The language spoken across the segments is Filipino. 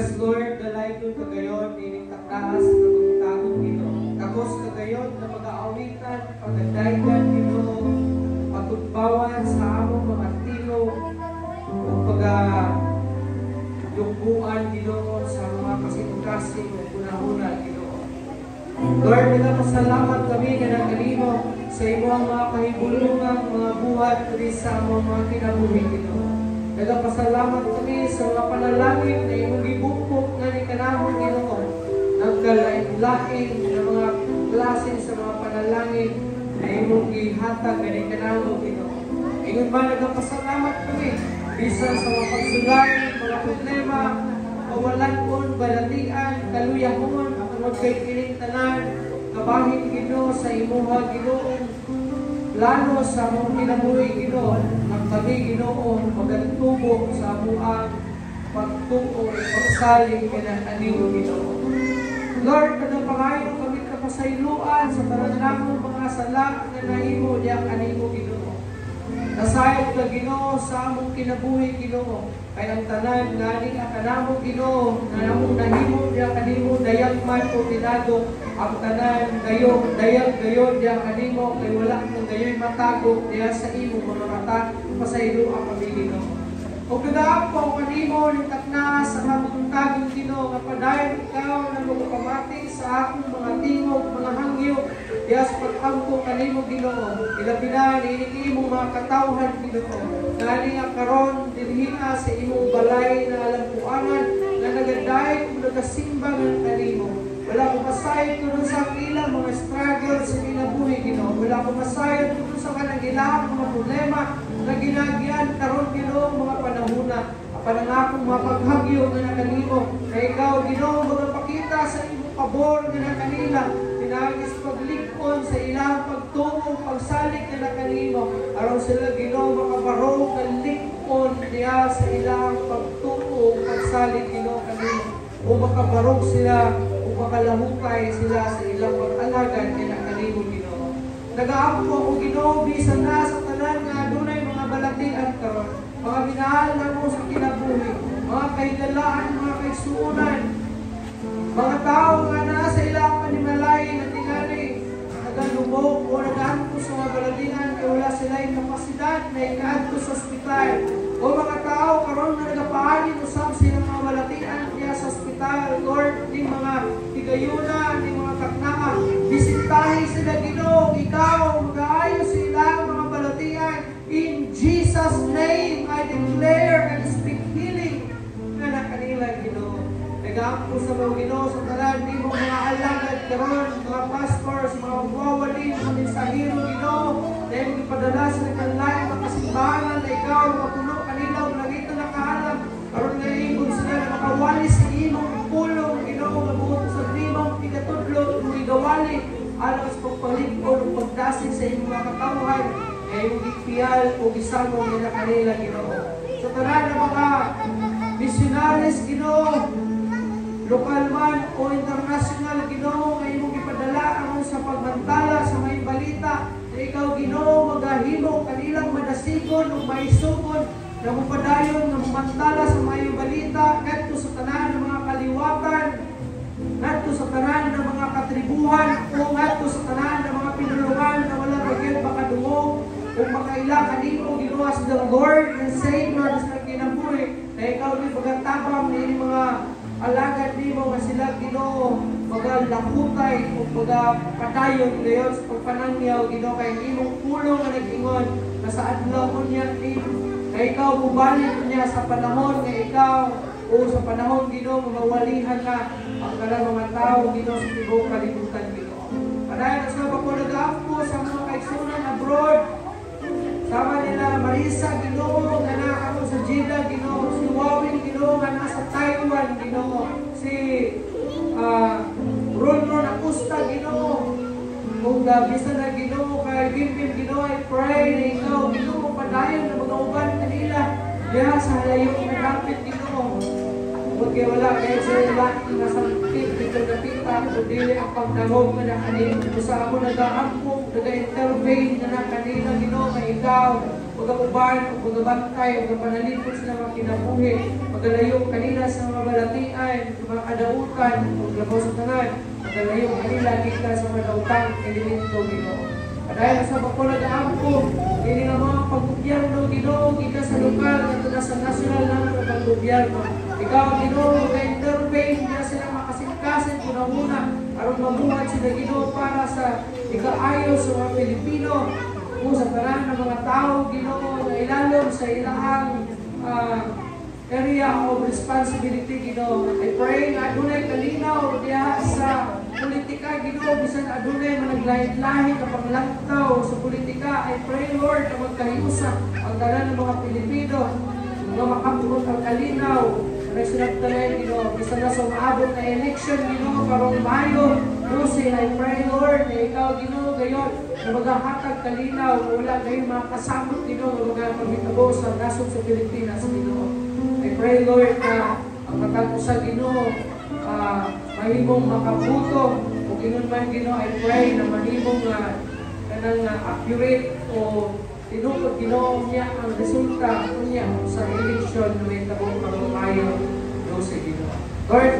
Yes, Lord, dalay ko kagayon, ining taktaas na pagkakong Ginoo. Takos kagayon na mag-aawitan, pagdaygan Ginoo, pagkutbawan sa among mga tilo, o pag-yugbuan Ginoo sa mga kasing-kasing o punahuna Ginoo. Lord, nagpasalamat kami nga nagkalimo sa imong mga kahibulungang mga buhat rin sa among mga kinabuhi Ginoo. Nagpasalamat kami sa mga panalangin na imong gibukpok nga ni kanamon Ginoo. Nagkalain-lain na mga klase sa mga panalangin na imong gihatag nga ni kanamon Ginoo. Ingon ba nagpasalamat kami bisan sa mga pagsulay, mga problema, kawalan-on, balatian, kaluyahon, tungod kay kining tanan, kabahin Ginoo sa imuha Ginoo. Plano sa mong kinabuhi Ginoo, kami Ginoo magatubo sa amuang pagtuo at pagsaling kinakaniw Ginoo. Lord, panapangayon kami kapasayloan sa tanan-namong mga sala na nahimo diya kanimo Ginoo. Nasayod ka Ginoo sa among kinabuhi Ginoo, kay ang tanan ngani ang kanamo Ginoo na among nahimo diya kanimo dayang man o tinadok ang tanan gayon dayang gayon diya kanimo kay wala kang gayon matago diya sa imo mga mata pasaylo ang kami Ginoo. O kadapo kanimo ning takna sa kabuntagong Ginoo nga padayon ikaw na magpamati sa akong mga tingog mga hangyo diya sa paghampo kanimo Ginoo. Ilabi na niini imong mga katawhan Ginoo. Ngani nga karon dinhi sa imong balay na alampuangan na nagaday kung nagasimba ng kanimo. Wala ko masayod kung sa ilang mga struggle sa kinabuhi Ginoo. Wala ko masayod kung sa kanang ilang mga problema na ginagyan karon Ginoo mga panahuna. Apan akong mapaghagyo nga na kanimo. Kay ikaw Ginoo magpakita sa imong pabor nga na kanila. Pinagis paglikon sa ilang pagtungo, pagsalig nga na kanimo. Aron sila Ginoo makabarog ng likon niya sa ilang pagtungo, pagsalig Ginoo kanimo. O makabarog sila makalahukay sila sa ilang pag-alagan kaya kanimo Ginoo. Nag-aampo ako Ginoo bisan na sa tanan nga adunay mga balatian karon. Mga minahal na mo sa kinabuhi, mga kahigalaan, mga kaigsuonan, mga tao nga nasa ilang panimalay na tingali, nagalubog o nag-aampo sa mga balatian kaya wala silang kapasidad na ikaadto sa ospital. O mga tao karon na nagapaanin usab silang mga balatian kaya sa ospital, Lord, ng mga tigayuna, ng mga kaknaa, bisitahin sila Ginoo, ikaw, mag-aayos sila mga balatian. In Jesus' name, I declare and speak healing na na kanila Ginoo. Nag-aampo sa mga Ginoo sa tanan, di mo mga alagad karon, mga pastors, mga wawali, mga mensahero Ginoo, na yung ipadala sa kanilay, makasimbahan na ikaw, mapuno kanila, nagito na kaalam, karon na ibon sila na makawali sa imong pulong Ginoo, mabuot sa limang tigatudlo, igawali, alang sa pagpalikod, pagdasig sa imong mga katawhan, na yung gipiyal o gisamo nila kanila Ginoo. Sa tanan na mga missionaries Ginoo, lokal man o international Ginoo, nga imong ipadala aron sa pagbantala sa may balita, na ikaw Ginoo magahimo kanilang madasigon o maisugon na mupadayon na mumantala sa may balita kadto sa tanan ng mga kaliwatan, kadto sa tanan ng mga katribuhan o kadto sa tanan ng mga pinulungan na wala bagay makadungog o makaila kanimo Ginoo as the Lord and Savior sa kinabuhi, na ikaw ni pagtabang ni mga alagad nimo nga sila Ginoo magalakutay o pagpadayon ngayon sa pagpanangyaw Ginoo kay imong pulong nga nag-ingon na sa adlaw unya ni na ikaw mubalik niya sa panahon nga ikaw o sa panahon Ginoo mawalihan na ang kanang mga tao Ginoo sa tibuok kalibutan Ginoo. Padayon sa mga nag-aampo sa mga kaigsunan abroad, sama nila Marisa Ginoo nga nakako sa Jeddah Ginoo, si Wawin Ginoo nga nasa Taiwan Ginoo, si Ronron Acosta Ginoo, kung bisa na Ginoo kay Bimbim Ginoo, I pray na ikaw Ginoo padayon na mga uban kanila diha sa halayong nagapit Ginoo. Huwag kayo wala kayo sa lahat ng nasangkit dito nakita kung dili ang pagdangog na kanina. Kung sa ako nag-aambong, nag-intervene na kanina, Ginoo, na ikaw, mag-uban, mag-abantay, mag-panalipot sa mga kinabuhi, mag-alayo kanina sa mga balatian, mga kadautan, mag-labaw sa tanan, mag-alayo kanila kita sa mga dautang elemento, Ginoo. Dahil sa ako nag-aambong, hindi nga mga pag-gobyerno, Ginoo, kita sa lokal, at sa national na pag-gobyerno. Ikaw, Ginoo, mag-intervene na sila makasingkasin ko na muna aron mabuhat sila, Ginoo, para sa ikaayos sa mga Pilipino o sa tanan ng mga tao, Ginoo, na ilalom sa ilang area of responsibility, Ginoo. I pray na adunay kalinaw diha sa politika, Ginoo, bisan adunay managlahi-lahi na paglangtaw sa politika. I pray, Lord, na magkahiusa ang tanan ng mga Pilipino, mga makapulot ang kalinaw. Nagsinagtalay, Ginoo, bisan na sa umaabot na election, Ginoo, karong Mayo, Lucy, I pray, Lord, na ikaw, Ginoo, gayon, na maghahatag kalinaw, na wala kayong mga kasabot, Ginoo, na magpagmitabo sa nasod sa Pilipinas, Ginoo. I pray, Lord, na ang matag sa Ginoo, mahimong makabuto, o ginon man, Ginoo, I pray na mahimong kanang accurate o tinukod, Ginoo, niya ang resulta niya sa election na may tabong karong Mayo, Lucy, Ginoo. Lord,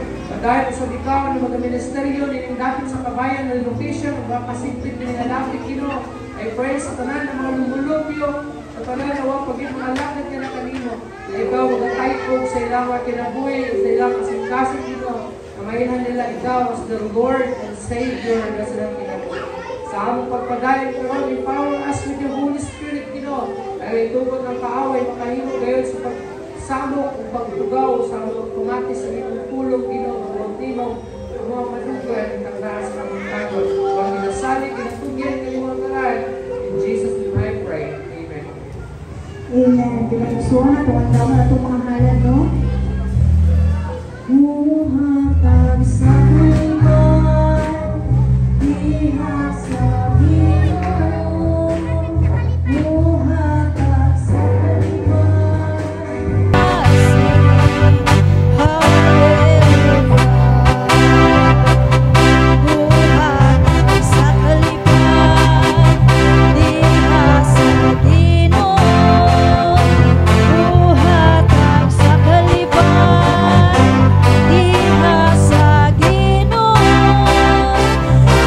dahil sa ikaw na mag-ministeryo, ninindapit sa kabayan ng location, magpapasigpit na nilalapit, Ginoo. I pray sa tanan ng mga lumulubyo, sa tanan na huwag paging mga lakad ka na kanino. Ikaw, mag-taikog sa ilang mga kinabuhi, sa ilang kasing-kasing, Ginoo. Kamayahan nila ikaw as the Lord and Savior na silang kinabuhi. Sa among pagpadayon karon, empower us with your Holy Spirit, Ginoo. Ay tungkol ng kaaway, makahimo gayon sa pagsamok o pagtugaw sa mga pumati sa inyong pulong, Ginoo, ng mga timong, ang mga madugan, ang taas ng mga tagot. Huwag ginasalik, ginatugyan, kalimuang karan. In Jesus' name I pray. Amen. Amen. Pinagsuhan na itong tama na itong mga halan, no? Muhatag sa kaliman, diha sa Ginoo. Muhatag sa kaliman. Hallelujah. Muhatag sa kaliman, diha sa Ginoo. Muhatag sa kaliman, diha sa Ginoo.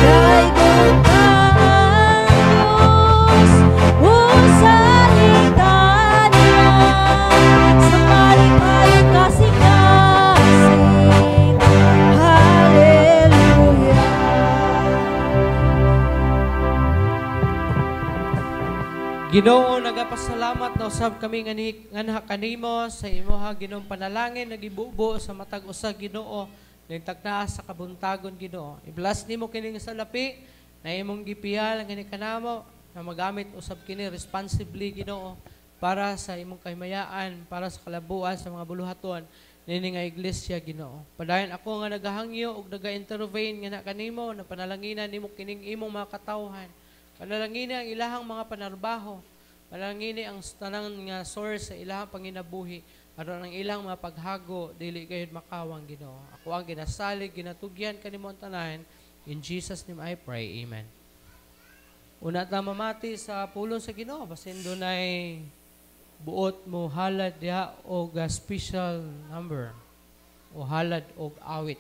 Kay Diyos, usalita niya sa malikayong kasing-kasing. Hallelujah. Ginoo, nagapasalamat na usab kami nga kanimo sa imuha Ginoong panalangin nagibubo sa matag usa, Ginoo, nagtagna sa kabuntagon, Ginoo. I-bless nimo kining salapi na imong gipiyal ngani kanamo na magamit usab kini responsibly, Ginoo, para sa imong kahimayaan, para sa kalabuan sa mga buluhaton nini nga iglesia, Ginoo. Padayon ako nga nagahangyo ug naga-intervene nga na kanimo na panalanginan nimo kining imong mga katawhan. Panalangini ang ilahang mga panarbaho. Panalangini ang tanang nga source sa ilahang panginabuhi. Aron ang ilang mga paghago, dili gayud makawang, Ginoo. Ako ang ginasalig, ginatugyan kanimo ang tanan. In Jesus' name I pray. Amen. Una ta mamati sa pulong sa Ginoo. Basin dunay buot mo halad diha og special number o halad og awit.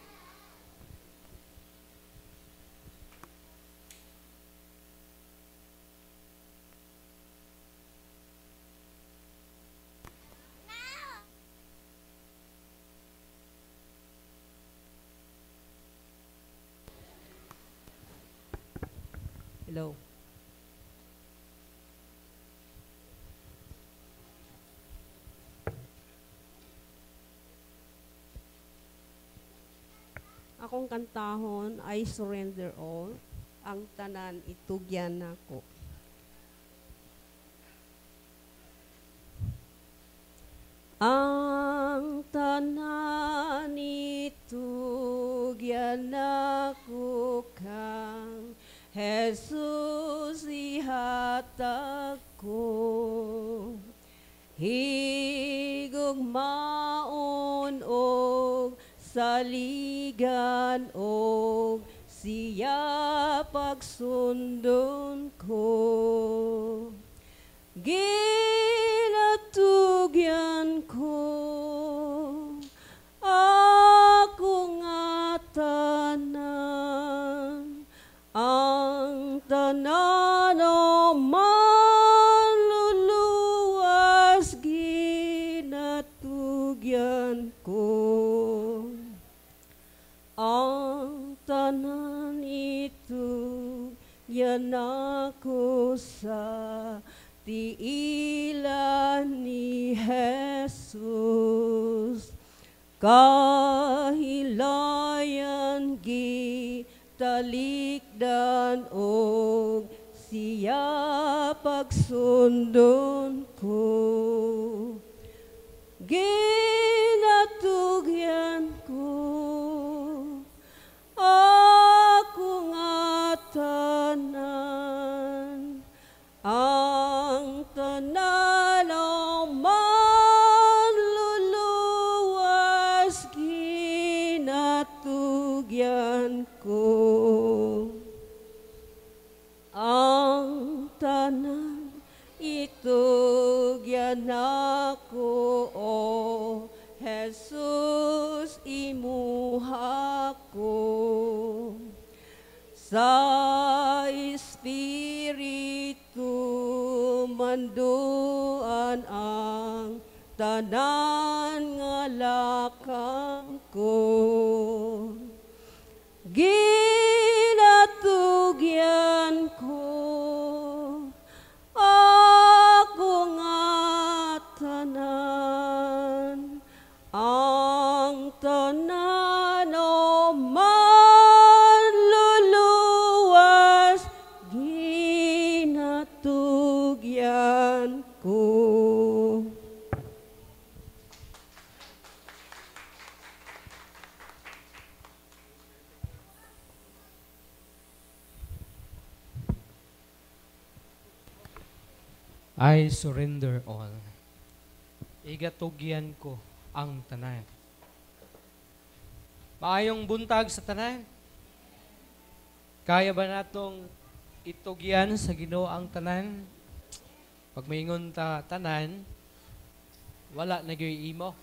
Hello. Akong kantahon, I surrender all, ang tanan itugyan nako. Ang tanan itugyan nako kang Jesus ihatag ko, higugmaon og saligan o siya pagsundon ko. Ginatugyan ko ako nga tanan, ang tanan o manluluwas ginatugyan ko. Ang tanan ito yan ako sa tiilan ni Jesus. Kahilayan gitalikdan og siya pagsundon ko. Ginatugyan ko ako nga tanan, ang tanan o manluluwas ginatugyan ko. Ang tanan itugyan ako, o Jesus imuha ko. Sa Espiritu manduan ang tanan nga lakang ko. Ginatugyan ko ako nga tanan, ang tanan o manluluwas ginatugyan ko. I surrender all. Igatugyan ko ang tanan. Maayong buntag sa tanan. Kaya ba natong itugyan sa Ginoo ang tanan? Pag maingon ta tanan, wala na gyud imo.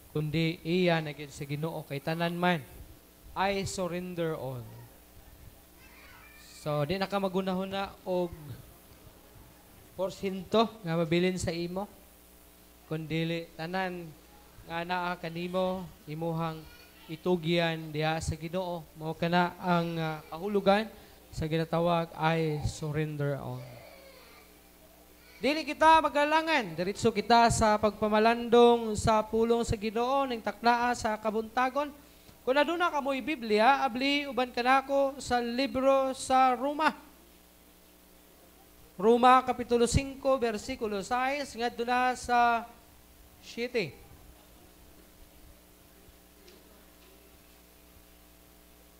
Kundi iya na gyud sa Ginoo kay tanan man. I surrender all. So di na ka magunahuna og porsyento nga mabilin sa imo, kundi tanan nga naa kanimo imuhang itugyan diha sa Ginoo. Mao kana ang kahulugan sa ginatawag I surrender all. Dili kita magalangan, diretso kita sa pagpamalandong sa pulong sa Ginoo ning taknaa sa kabuntagon. Kung aduna kamoy Biblia, abli uban kanako sa libro sa Roma. Roma Kapitulo 5, versikulo 6, ngadto na sa 7.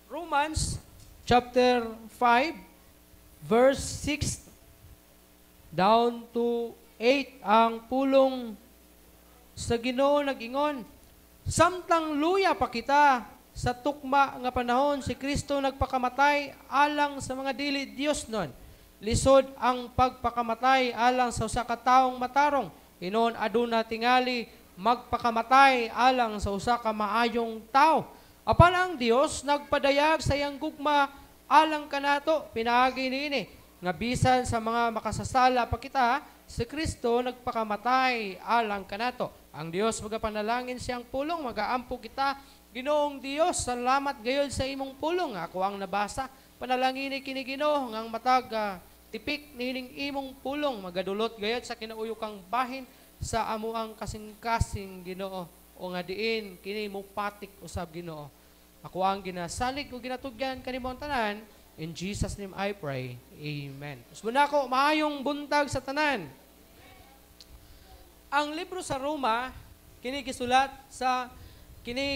Romans chapter 5, verse 6 down to 8, ang pulong sa Ginoo nag-ingon, samtang luya pa kita sa tukma nga panahon, si Kristo nagpakamatay alang sa mga dili Dios nun. Lisod ang pagpakamatay alang sa usa ka taong matarong. Inon aduna tingali magpakamatay alang sa usa ka maayong tao. Apan ang Dios nagpadayag sa iyang gugma alang kanato, pinaagi niini nga bisan sa mga makasasala pa kita, si Kristo nagpakamatay alang kanato. Ang Dios magapanalangin siyang pulong, magaampo kita. Ginoong Dios, salamat gayud sa imong pulong. Ako ang nabasa, panalangin kini Ginoo ngang matag tipik nining imong pulong magadulot gayud sa kinauyokang bahin sa amuang kasing-kasing Ginoo, o nga diin kini mupatik usab Ginoo. Ako ang ginasalig o ginatugyan kanimo ang tanan. In Jesus' name I pray. Amen. Usbon ako maayong buntag sa tanan. Ang libro sa Roma kini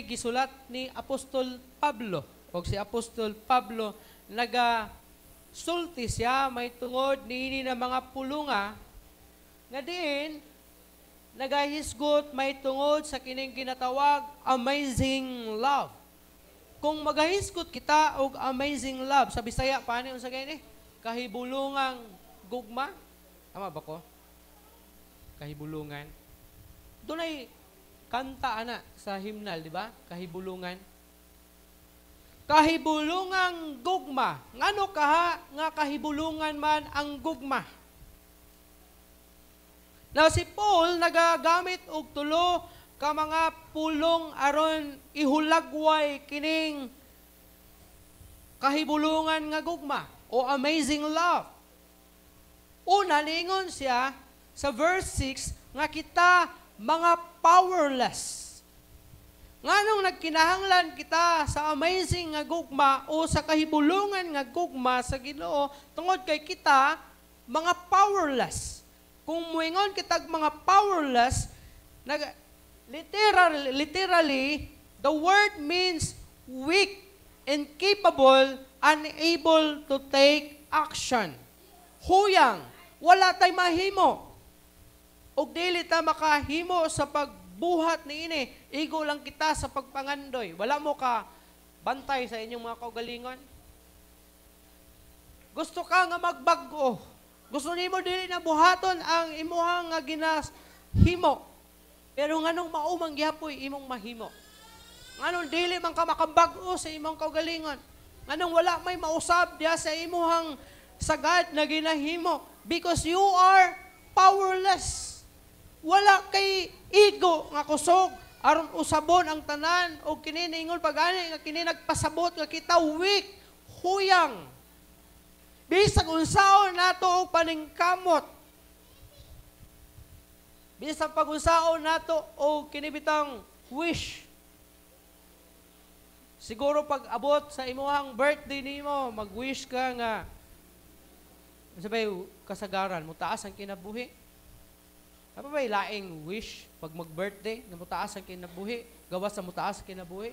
gisulat ni Apostol Pablo. O si Apostol Pablo sulti siya may tungod niini na mga pulunga nga diin nagahisgot may tungod sa kining ginatawag amazing love. Kung magahisgot kita og amazing love, sa Bisaya paano unsa gani? Kahibulungang gugma. Tama ba ko? Kahibulungan. Dunay kanta ana sa himnal, di ba? Kahibulungan. Kahibulungang gugma. Ngano kaha nga kahibulungan man ang gugma? Now si Paul nagagamit og tulo ka mga pulong aron ihulagway kining kahibulungan nga gugma o amazing love. Una, lingon siya sa verse 6 nga kita mga powerless. Nganong nagkinahanglan kita sa amazing nga gugma o sa kahibulungan nga gugma sa Ginoo tungod kay kita mga powerless. Kung muingon kitag mga powerless, literally, the word means weak, incapable, unable to take action. Huyang, wala tay mahimo. Og dili ta makahimo sa pagbuhat niini, igo lang kita sa pagpangandoy. Wala mo ka bantay sa inyong mga kaugalingon. Gusto ka nga magbag-o. Gusto nimo dili na buhaton ang imuhang nga ginahimo. Pero nganong maumang gyapoy imong mahimo. Nganong dili man ka makabag-o sa imong kaugalingon. Nganong wala may mausab diya sa imuhang sagad na ginahimo because you are powerless. Wala kay ego nga kusog aron usabon ang tanan o kini niingon pagani nga kini nagpasabot nga kita weak, huyang. Bisag unsaon nato og paningkamot. Bisag pag-unsaon nato og kinibitang wish. Siguro pag abot sa imuhang birthday nimo, mag-wish ka nga sabay kasagaran mo taas ang kinabuhi. Apa ba laing wish pag mag-birthday na mo taas ang kinabuhi, gawas sa mo taas ang kinabuhi?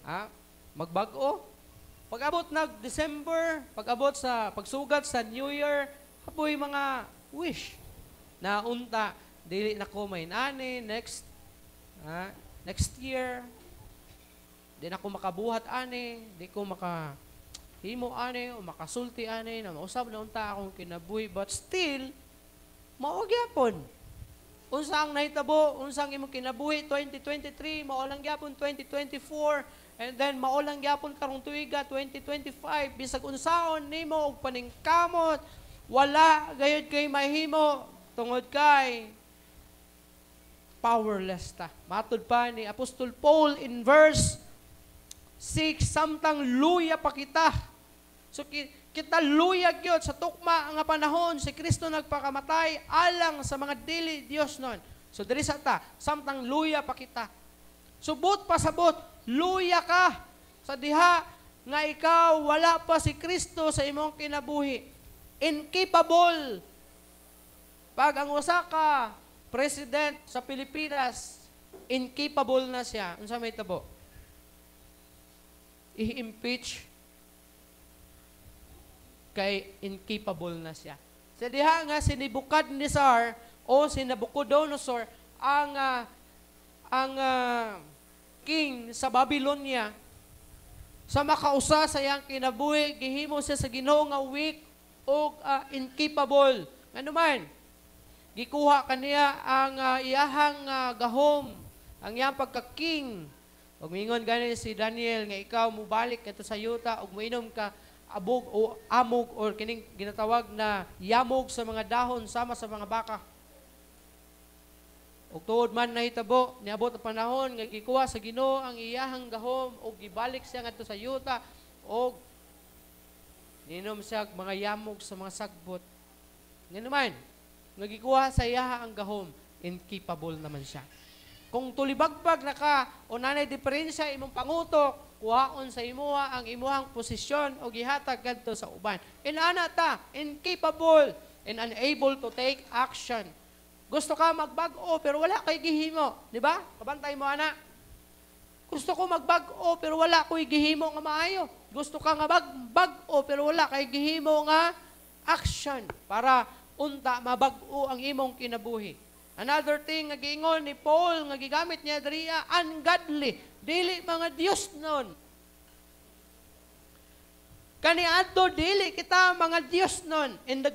Ha? Magbag-o. Pag abot nag-December, pag abot sa pagsugat sa New Year, apoy mga wish na unta dili na ko may nani next year. Di na ko makabuhat ani, di ko makahimo ani o makasulti ani na mausab na unta akong kinabuhi, but still mao gyapon. Unsa ang nahitabo, unsang imong kinabuhi 2023, mao lang gyapon 2024. And then, maulang gyapon karong tuiga, 2025, bisag unsaon nimo og paningkamot, wala gayud kay mahimo tungod kay powerless ta. Matud pa ni Apostol Paul in verse 6, samtang luya pa kita. So, kita luya gyud sa tukma nga panahon, si Kristo nagpakamatay alang sa mga dili Dios nun. So, diri sa ta, samtang luya pa kita. Subot pasabot, luya ka sa diha nga ikaw wala pa si Kristo sa imong kinabuhi. Incapable. Pag ang usa ka president sa Pilipinas, incapable na siya. Unsa may tabo? I-impeach kay incapable na siya. Sa diha nga si Nebuchadnezzar o si Nabucodonosor ang king sa Babylonia, sa makausa sa iyang kinabuhi, gihimo siya sa Ginoo nga weak o incapable. Ano man, gikuha kaniya ang iyahang gahom, ang iyang pagka-king. Ug mingon gani si Daniel nga ikaw mubalik kadto sa yuta ug moinom ka abog o amog or kining ginatawag na yamog sa mga dahon sama sa mga baka. Ug tuod man nahitabo, niabot ang panahon nga gikuha sa Ginoo ang iyahang gahom ug gibalik siya ngadto sa yuta ug ninom siya mga yamog sa mga sagbot. Ngano man, nga gikuha sa iyaha ang gahom, incapable naman siya. Kung tulibagbag na ka o nanay diferensya imong pangutok, kuhaon sa imuha ang imuhang posisyon o gihatag kadto sa uban. Inana ta, incapable and unable to take action. Gusto ka magbag-o pero wala kay gihimo, di ba? Kabantay mo ana. Gusto ko magbag-o pero wala ko'y gihimo nga maayo. Gusto ka nga magbag-o pero wala kay gihimo nga action para unta mabag-o ang imong kinabuhi. Another thing nga giingon ni Paul nga gigamit niya diriya, ungodly, dili mga Dios nun. Kaniadto dili kita mga Dios nun. In the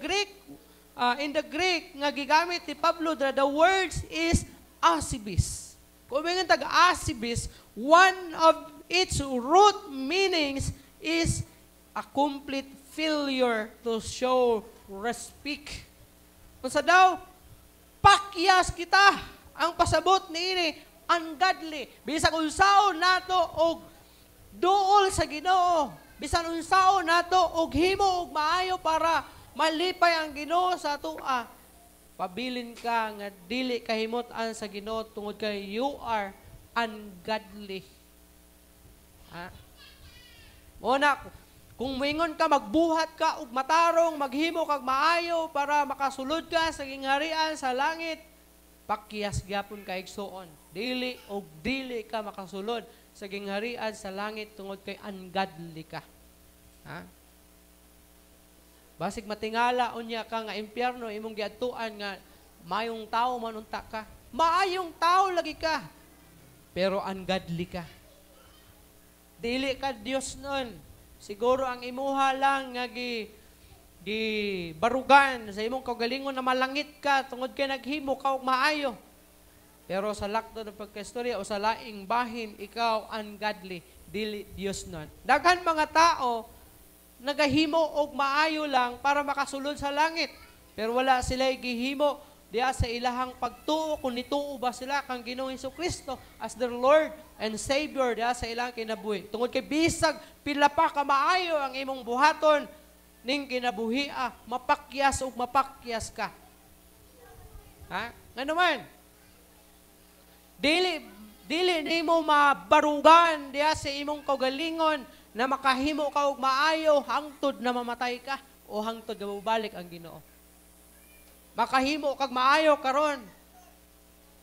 Greek nga gigamit ni Pablo, the words is asibis. Kung mga tag-asibis, one of its root meanings is a complete failure to show respect. Kung sa daw, pakyas kita ang pasabot niini ungodly. Bisan unsaon nato og duol sa Ginoo. Bisan unsaon nato og himo og maayo para malipay ang Ginoo sa atoa. Pabilin ka nga dili kahimot-an sa Ginoo tungod kay you are ungodly. Ha? Una, kung moingon ka, magbuhat ka ug matarong, maghimo kag maayo para makasulod ka sa gingharian sa langit, pakyas gyapon ka igsuon. Dili og dili ka makasulod sa gingharian sa langit tungod kay ungodly ka. Ha? Basig matingala unya ka nga impyerno imong giadtuan nga mayong tao manunta ka. Maayong tao lagi ka. Pero ungodly ka. Dili ka Dios nun. Siguro ang imuha lang nga barugan sa imong kaugalingon na malangit ka tungod kay naghimo ka og maayo. Pero sa lakto ng pagkaistorya o sa laing bahin, ikaw ungodly, dili Dios nun. Daghan mga tao nagahimo og maayo lang para makasulod sa langit. Pero wala sila gihimo diya sa ilahang pagtuo kung nituo ba sila kang Ginoong Hesukristo as their Lord and Savior diya sa ilang kinabuhi. Tungod kay bisag pila pa ka maayo ang imong buhaton ning kinabuhia, mapakyas ug mapakyas ka. Ha? Nga naman, dili nimo mabarugan diya sa imong kaugalingon na makahimo ka og maayo hangtod na mamatay ka o hangtod na mabalik ang Ginoo. Makahimo kag maayo karon.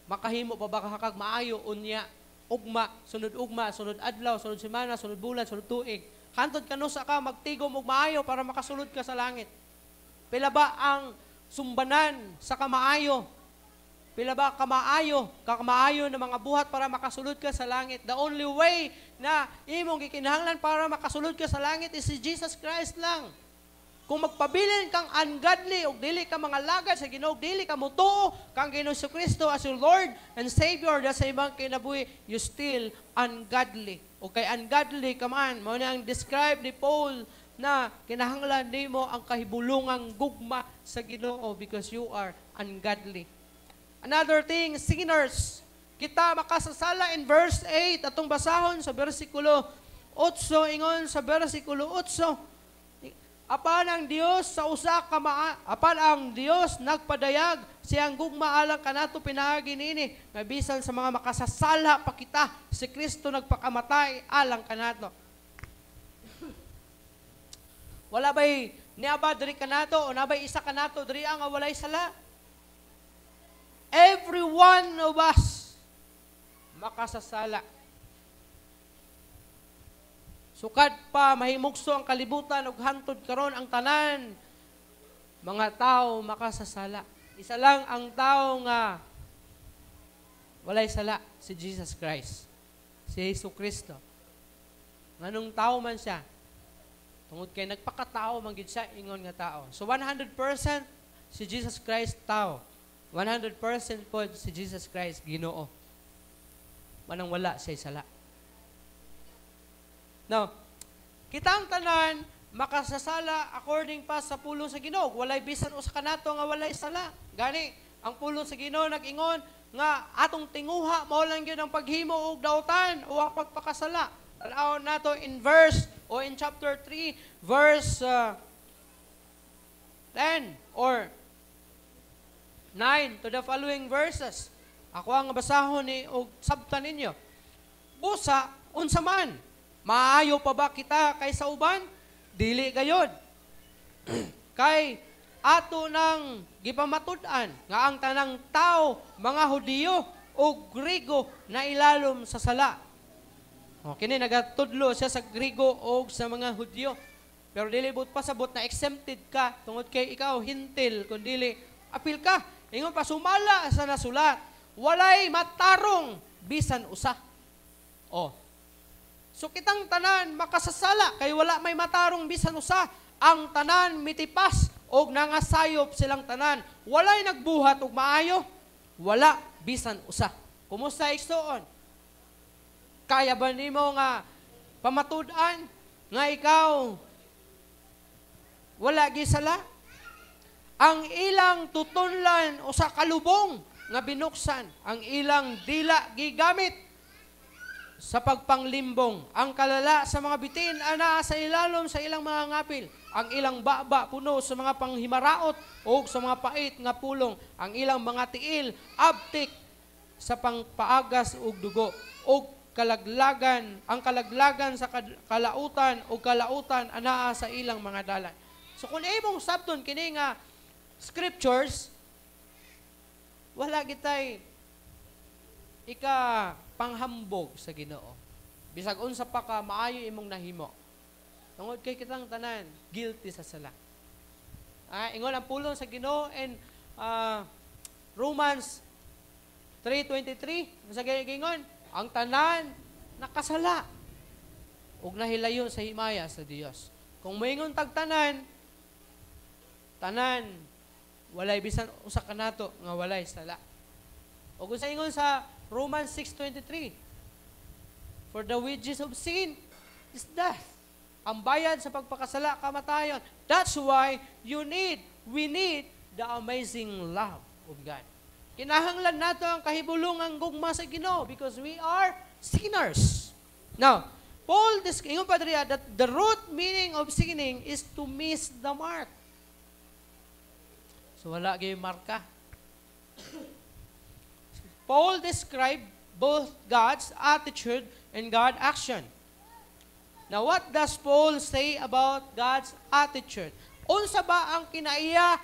Makahimo pa ba kag maayo unya ugma, sunod adlaw, sunod semana, sunod bulan, sunod tuig. Hantod kanusa ka magtigom og maayo para makasulod ka sa langit. Pila ba ang sumbanan sa kamaayo? Pila ba kakamaayo na mga buhat para makasulod ka sa langit? The only way na imong gikinahanglan para makasulod ka sa langit is si Jesus Christ lang. Kung magpabilin kang ungodly o dili ka mga lagad sa Ginoo, dili ka mutuo kang Ginoong Jesucristo as your Lord and Savior sa imong kinabuhi, you still ungodly. O kay ungodly ka man, mao na ang describe ni Paul na kinahanglan nimo ang kahibulungang gugma sa Ginoo because you are ungodly. Another thing, sinners. Kita makasasala in verse 8, atong basahon sa versikulo 8, ingon sa versikulo 8, apan ang Dios nagpadayag siyang gugma alang kanato pinaagi niini nga bisan sa mga makasasala pa kita si Kristo nagpakamatay alang kanato. Wala bay niaba diri kanato o nabay isa kanato diri ang walay sala? Every one of us makasasala. Sukad pa mahimugso ang kalibutan ug hantod karon ang tanan mga tao makasasala. Isa lang ang tao nga walay sala, si Jesus Christ. Si Hesukristo. Nganong tao man siya? Tungod kay nagpakatao man gid siya ingon nga tao. So 100% si Jesus Christ tao. 100% po si Jesus Christ Ginoo. Manang wala siya sala. Now, kitang tanan makasasala according pa sa pulong sa Ginoo. Walay bisan usa kanato nga walay sala. Gani, ang pulong sa Ginoo nag-ingon nga atong tinguha mao lang gyud ang paghimo og dautan o ang pagpakasala. Alawon nato in chapter 3 verse 10 or 9 to the following verses. Ako ang basahon ni og sabtan ninyo. Busa unsa man, maayo pa ba kita kaysa uban? Dili gayod. Kay ato nang gipamatud-an nga ang tanang tao, mga Hudiyo o Grigo na ilalom sa sala. O kini nagatudlo siya sa Grigo o sa mga Hudiyo. Pero dili but pasabot na exempted ka tungod kay ikaw hintil kun dili apil ka Ingon pa, sumala sa nasulat. Walay matarong bisan usa. Oh. So kitang tanan makasasala kay wala may matarong bisan usa. Ang tanan mitipas og nangasayop silang tanan. Walay nagbuhat og maayo. Wala bisan usa. Kumusta igsoon? Kaya ba nimo nga pamatud-an nga ikaw wala gisala? Ang ilang tutunlan o sa kalubong nga binuksan, ang ilang dila gigamit sa pagpanglimbong. Ang kalala sa mga bitin ana sa ilalom sa ilang mga ngapil. Ang ilang baba puno sa mga panghimaraot o sa mga pait nga pulong. Ang ilang mga tiil abtik sa pangpaagas og dugo. O kalaglagan, ang kalaglagan sa kalautan o kalautan anaa sa ilang mga dalan. So kung imong sabton kini nga scriptures, wala gitay ika panghambog sa Ginoo. Bisag unsa pa ka maayo imong nahimo. Tungod kay kitang tanan guilty sa sala. Ingon ang pulong sa Ginoo in Romans 3:23, sa gingon, ang tanan nakasala ug nahilayon sa himaya sa Dios. Kung moingon tag tanan walay bisan usa kanato nga walay sala. O kung sa ingon sa Romans 6:23, for the wages of sin is death. Ang bayad sa pagpakasala kamatayon. That's why we need the amazing love of God. Kinahanglan nato ang kahibulungang gugma sa Ginoo because we are sinners. Now, Paul ingon pa diriya that the root meaning of sinning is to miss the mark. So wala gyud marka. Paul described both God's attitude and God's action. Now what does Paul say about God's attitude? Unsa ba ang kinaiya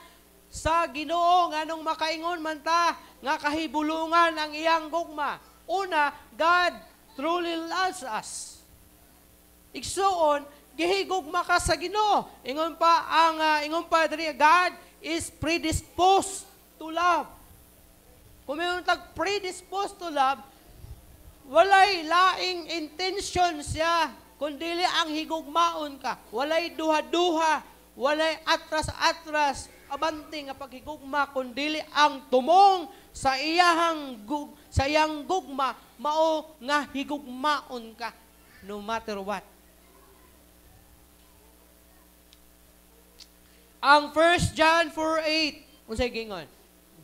sa Ginoo nganong makaingon man ta nga kahibulungan ang iyang gugma? Una, God truly loves us. Igsuon, gihigugma ka sa Ginoo. Ingon pa diri, God is predisposed to love. Kung mayroon predisposed to love, walay laing intention siya, kundili ang higugmaon ka. Walay duha-duha, walay atras-atras, abanting nga paghigugma, kundili ang tumong sa iyang gugma, mao nga higugmaon ka, no matter what. Ang 1 John 4:8, unsay gingon?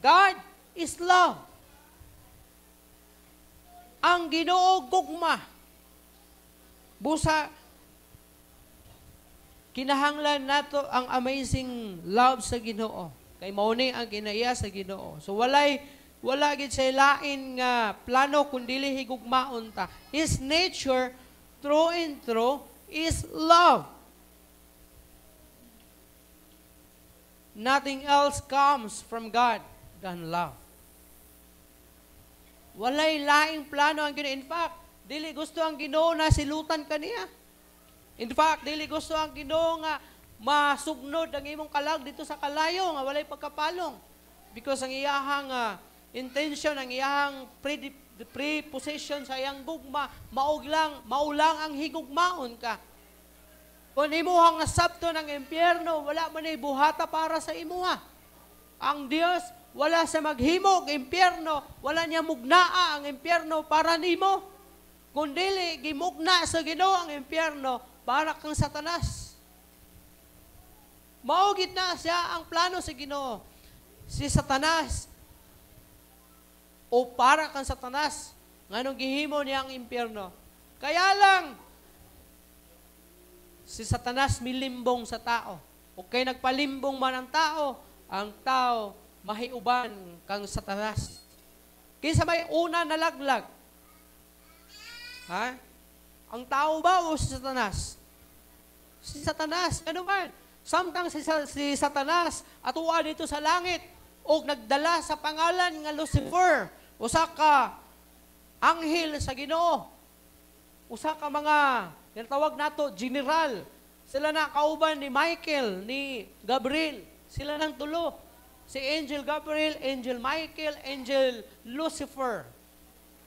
God is love. Ang Ginoo gugma. Busa kinahanglan nato ang amazing love sa Ginoo. Kay mao ni ang kinaiya sa Ginoo. So wala gid say lain nga plano kundi higugmaon ta. His nature through and through is love. Nothing else comes from God than love. Walay laing plano ang Ginoo. In fact, dili gusto ang Ginoo na silutan kaniya. In fact, dili gusto ang Ginoo nga masugnod ang imong kalag dito sa kalayo nga walay pagkapalong. Because ang iyahang intention, ang iyahang prepossession sa iyang gugma, maulang ang higugmaon ka. Kung imuhang nasabto ng impyerno, wala man ay buhata para sa imuha. Ang Dios, wala sa maghimog impyerno, wala niya mugnaa ang impyerno para nimo. Kundili, gimugna sa Ginoo ang impyerno para kang Satanas. Maugid na siya ang plano sa Ginoo. Si Satanas, o para kang Satanas, nganong gihimo niya ang impyerno. Kaya lang, si Satanas milimbong sa tao. O kay nagpalimbong man ang tao mahiuban kang Satanas. Kinsa may una nalaglag? Ha? Ang tao ba o si Satanas? Si Satanas. Ano man? Samtang si Satanas atuwa dito sa langit o nagdala sa pangalan nga Lucifer, usa ka anghel sa Ginoo, usa ka mga tawag nato general. Sila na kauban ni Michael, ni Gabriel. Sila nang tulo. Si Angel Gabriel, Angel Michael, Angel Lucifer.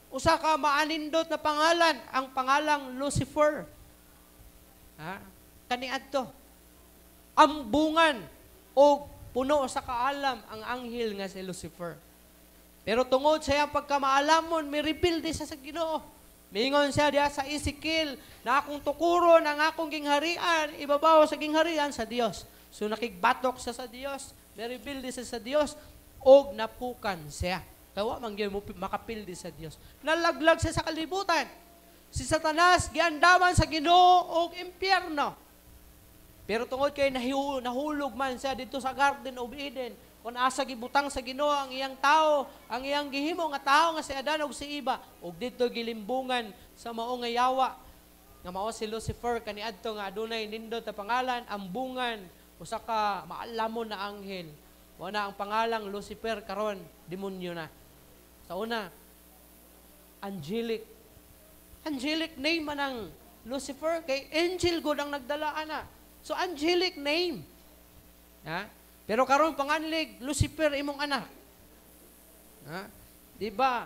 Usa ka maanindot na pangalan, ang pangalang Lucifer. Ha? Kaniadto. Ambungan o puno sa kaalam ang anghel nga si Lucifer. Pero tungod sa iyang pagkamaalamon, may reveal di sa Ginoo. Mingon siya diya sa Ezekiel, na akong tukuron ang akong gingharian, ibabaw sa gingharian sa Dios. So nakigbatok siya sa Dios, may reveal di siya sa Dios, og napukan siya. Tawa man gyud mo makapil di sa Dios. Nalaglag siya sa kalibutan. Si Satanas giandaman sa Ginoo og impyerno. Pero tungod kay nahulog man siya dito sa Garden of Eden, kung asa gibutang sa Ginoo ang iyang tao, ang iyang gihimo nga tao nga si Adan ug si Eva, ug dito gilimbungan sa mao nga yawa nga mao si Lucifer kaniadto nga adunay nindot na pangalan, ambungan, usa ka maalamon na anghel. Mao na ang pangalang Lucifer karon, demonyo na. Sa una, angelic. Angelic name man ang Lucifer kay angel god ang nagdala ana. So angelic name. Ha? Pero karon panganlig Lucifer imong anak. Ha? Di ba?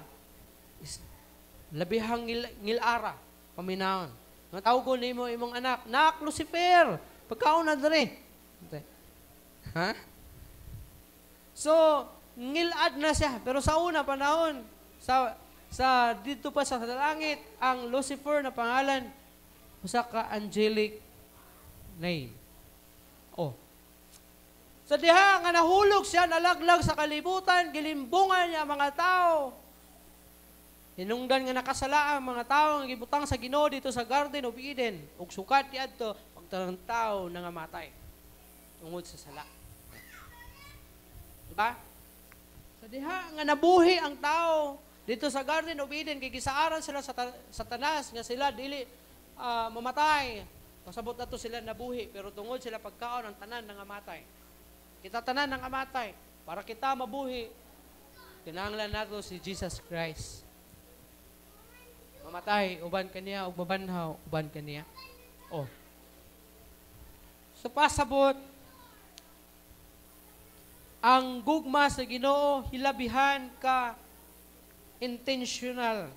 Labihang ngilara paminahon. Nga tawag ko nimo imong anak, nak Lucifer. Pagkaon na diri. Ha? So, ngilad na siya. Pero sa una panahon, sa dito pa sa langit, ang Lucifer na pangalan, usa ka angelic name. Oh. Sa diha nga nahulog siya, nalaglag sa kalibutan, gilimbungan niya mga tao. Hinungdan nga nakasala ang mga tao nga gibutang sa Ginoo dito sa Garden of Eden. Ug sukat diadto pagtarang tao nangamatay tungod sa sala. Diba? Sa diha nga nabuhi ang tao dito sa Garden of Eden, kay gisaaran sila sa Satanas nga sila dili mamatay. Pasabot na to sila nabuhi, pero tungod sila pagkaon ang tanan nangamatay. Kita tanan nangamatay para kita mabuhi. Kinahanglan nato si Jesus Christ. Mamatay uban kaniya ug mabanhaw uban kaniya. Oh. Sa pasabot ang gugma sa Ginoo hilabihan ka intentional.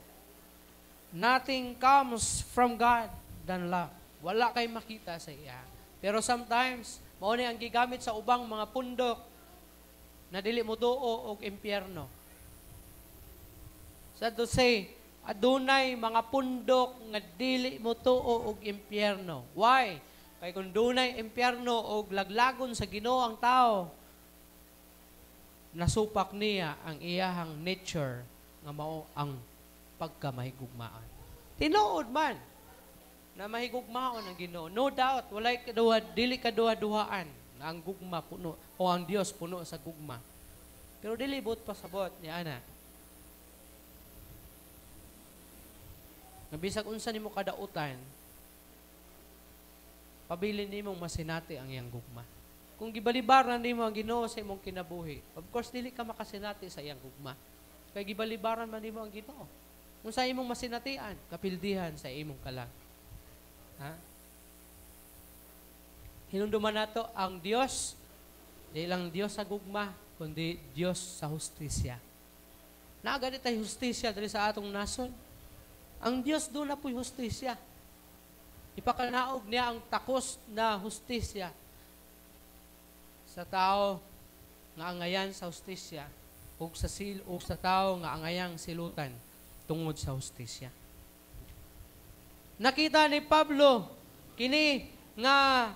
Nothing comes from God than love. Wala kay makita sa iya. Pero sometimes, mao ni ang gigamit sa ubang mga pundok na dili mo duo og impyerno. Sad to say, adunay mga pundok nga dili mo tuo og impyerno. Why? Kay kung dunay impyerno og laglagon sa Ginoo ang tao, nasupak niya ang iyahang nature nga mao ang pagkamahigugmaan. Tinuod man na mahigugmaon ang Ginoo. No doubt, walay dili kaduha-duhaan na ang gugma puno o ang Dios puno sa gugma. Pero dili but pasabot ni ana. Nabisag unsa nimo kadautan, pabilin nimong masinati ang iyang gugma. Kung gibalibaran nimo ang Ginoo sa imong kinabuhi, of course dili ka makasinati sa iyang gugma. Kay gibalibaran man nimo ang Ginoo. Kung sa imong masinatian, kapildihan sa imong kalag. Ha? Hinunduman nato ang Dios, di lang Dios sa gugma, kundi Dios sa hustisya. Naagad tayo hustisya dali sa atong nason. Ang Dios doon na po'y hustisya. Ipakanaog niya ang takos na hustisya sa tao nga angayan sa hustisya o sa tao nga angayang silutan tungod sa hustisya. Nakita ni Pablo kini nga